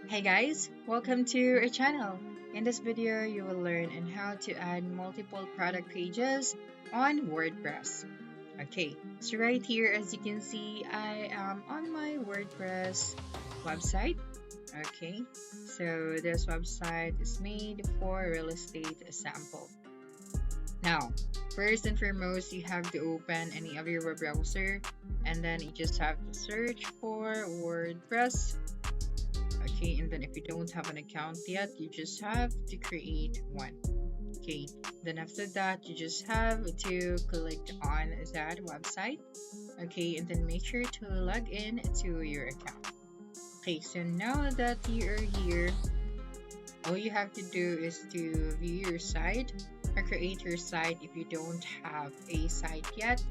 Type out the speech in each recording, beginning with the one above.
Hey guys, welcome to our channel. In this video, you will learn on how to add multiple product pages on WordPress. Okay, so right here, as you can see, I am on my WordPress website. Okay, so this website is made for real estate sample. Now, first and foremost, you have to open any of your web browser and then you just have to search for WordPress. Okay, and then if you don't have an account yet, you just have to create one. Okay, then after that, you just have to click on that website. Okay, and then make sure to log in to your account. Okay, so now that you are here, all you have to do is to view your site or create your site if you don't have a site yet.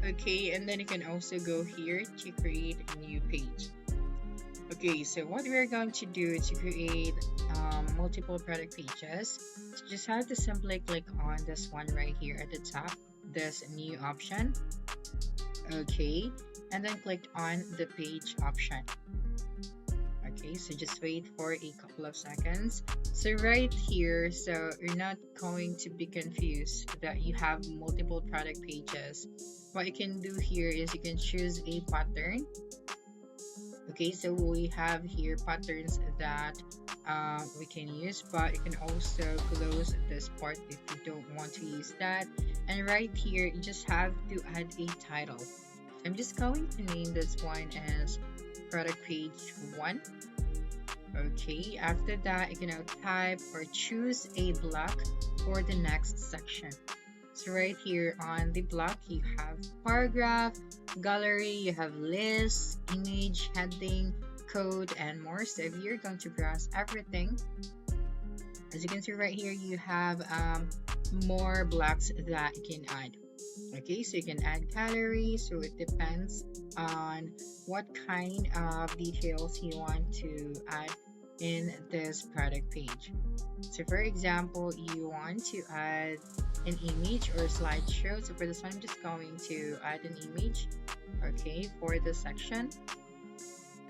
Okay, and then you can also go here to create a new page. Okay, so what we're going to do to create multiple product pages, so just have to simply click on this one right here at the top, this new option. Okay, and then click on the page option. Okay, so just wait for a couple of seconds. So right here, so you're not going to be confused that you have multiple product pages. What you can do here is you can choose a pattern. Okay, so we have here patterns that we can use, but you can also close this part if you don't want to use that. And right here, you just have to add a title. I'm just going to name this one as product page 1. Okay, after that, you can now type or choose a block for the next section. So right here on the block, you have paragraph, gallery, you have list, image, heading, code, and more. So if you're going to browse everything, as you can see right here, you have more blocks that you can add. Okay, so you can add gallery, so it depends on what kind of details you want to add in this product page. So for example, you want to add an image or slideshow. So for this one, I'm just going to add an image. Okay, for this section.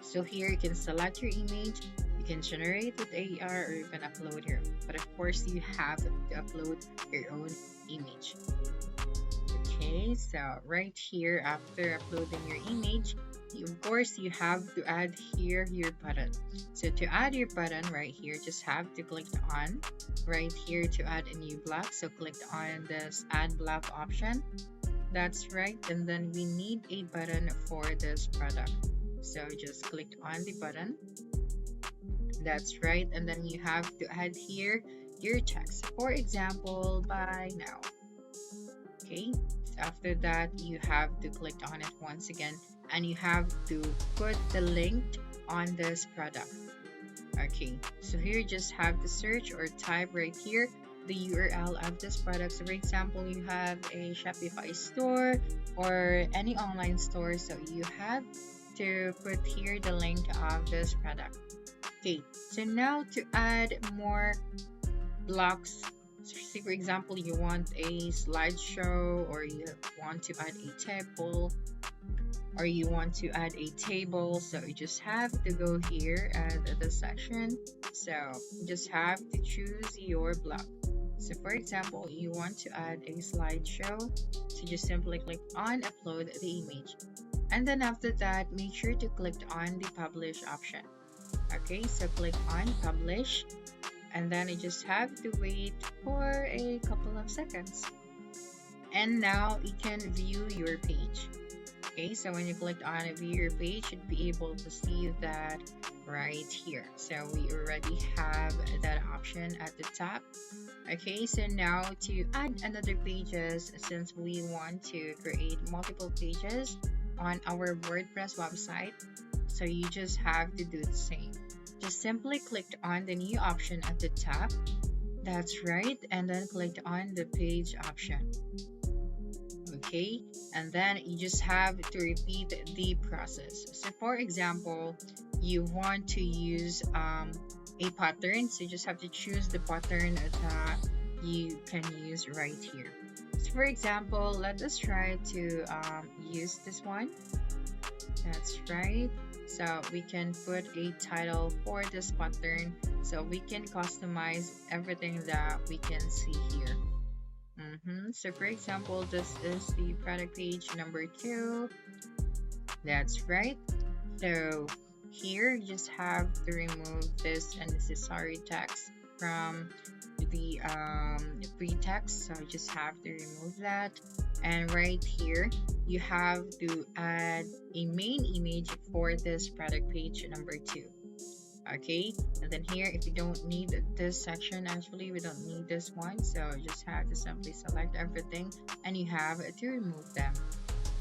So here you can select your image, you can generate with AR, or you can upload your own. But of course, you have to upload your own image. Okay, so right here, after uploading your image, of course you have to add here your button. So to add your button right here, just have to click on right here to add a new block. So click on this add block option. That's right, and then we need a button for this product. So just click on the button. That's right, and then you have to add here your text. For example, buy now. Okay, so after that, you have to click on it once again, and you have to put the link on this product. Okay, so here you just have to search or type right here the URL of this product. So for example, you have a Shopify store or any online store, so you have to put here the link of this product. Okay, so now to add more blocks, so say for example you want a slideshow, or you want to add a table, or you want to add a table, so you just have to go here at the section. So you just have to choose your block. So for example, you want to add a slideshow, so just simply click on upload the image, and then after that, make sure to click on the publish option. Okay, so click on publish, and then you just have to wait for a couple of seconds, and now you can view your page. Okay, so when you click on view your page, you'd be able to see that right here. So we already have that option at the top. Okay, so now to add another pages, since we want to create multiple pages on our WordPress website, so you just have to do the same. Just simply click on the new option at the top. That's right, and then click on the page option. Okay, and then you just have to repeat the process. So for example, you want to use a pattern, so you just have to choose the pattern that you can use right here. So for example, let us try to use this one. That's right, So we can put a title for this pattern, so we can customize everything that we can see here. So for example, this is the product page number 2. That's right. So here you just have to remove this unnecessary text from the free text. So you just have to remove that. And right here, you have to add a main image for this product page number 2. Okay, and then here, if you don't need this section, actually we don't need this one, so you just have to simply select everything and you have to remove them.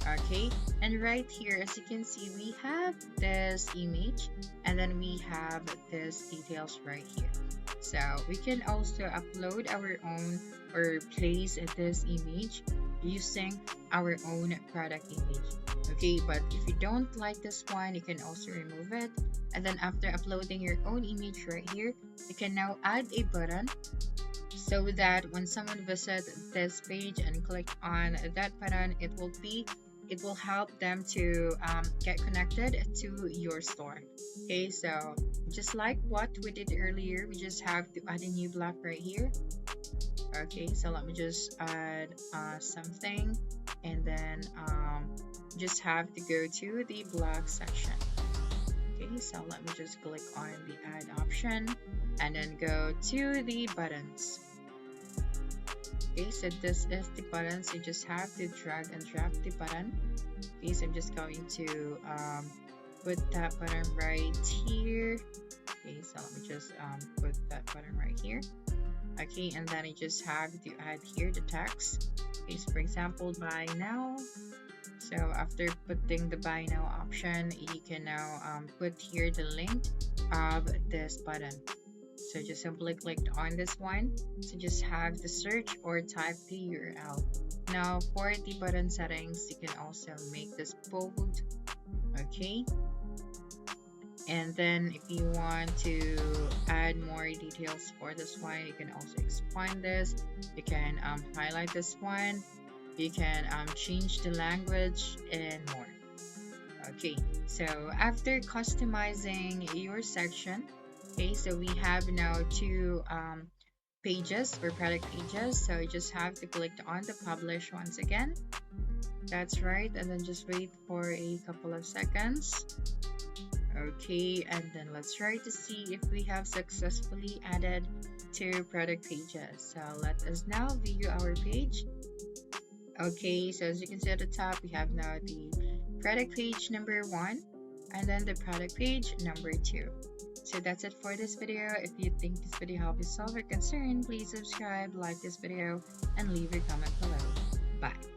Okay, and right here, as you can see, we have this image and then we have this details right here. So we can also upload our own or place this image using our own product image. Okay, but if you don't like this one, you can also remove it. And then after uploading your own image right here, you can now add a button so that when someone visits this page and click on that button, it will help them to get connected to your store. Okay, so just like what we did earlier, we just have to add a new block right here. Okay, so let me just add something, and then just have to go to the blog section. Okay, so let me just click on the add option and then go to the buttons. Okay, so this is the buttons. You just have to drag and drop the button. Okay, so I'm just going to put that button right here. Okay, so let me just put that button right here. Okay, and then I just have to add here the text. Okay, so for example, buy now. So after putting the buy now option, you can now put here the link of this button. So just simply click on this one. So just have to search or type the URL. Now for the button settings, you can also make this bold. Okay. And then if you want to add more details for this one, you can also expand this. You can highlight this one. You can change the language and more. Okay, so after customizing your section, okay, so we have now 2 pages or product pages. So you just have to click on the publish once again. That's right, and then just wait for a couple of seconds. Okay, and then let's try to see if we have successfully added 2 product pages. So let us now view our page. Okay, so as you can see at the top, we have now the product page number 1 and then the product page number 2. So that's it for this video. If you think this video helped you solve your concern, please subscribe, like this video, and leave your comment below. Bye.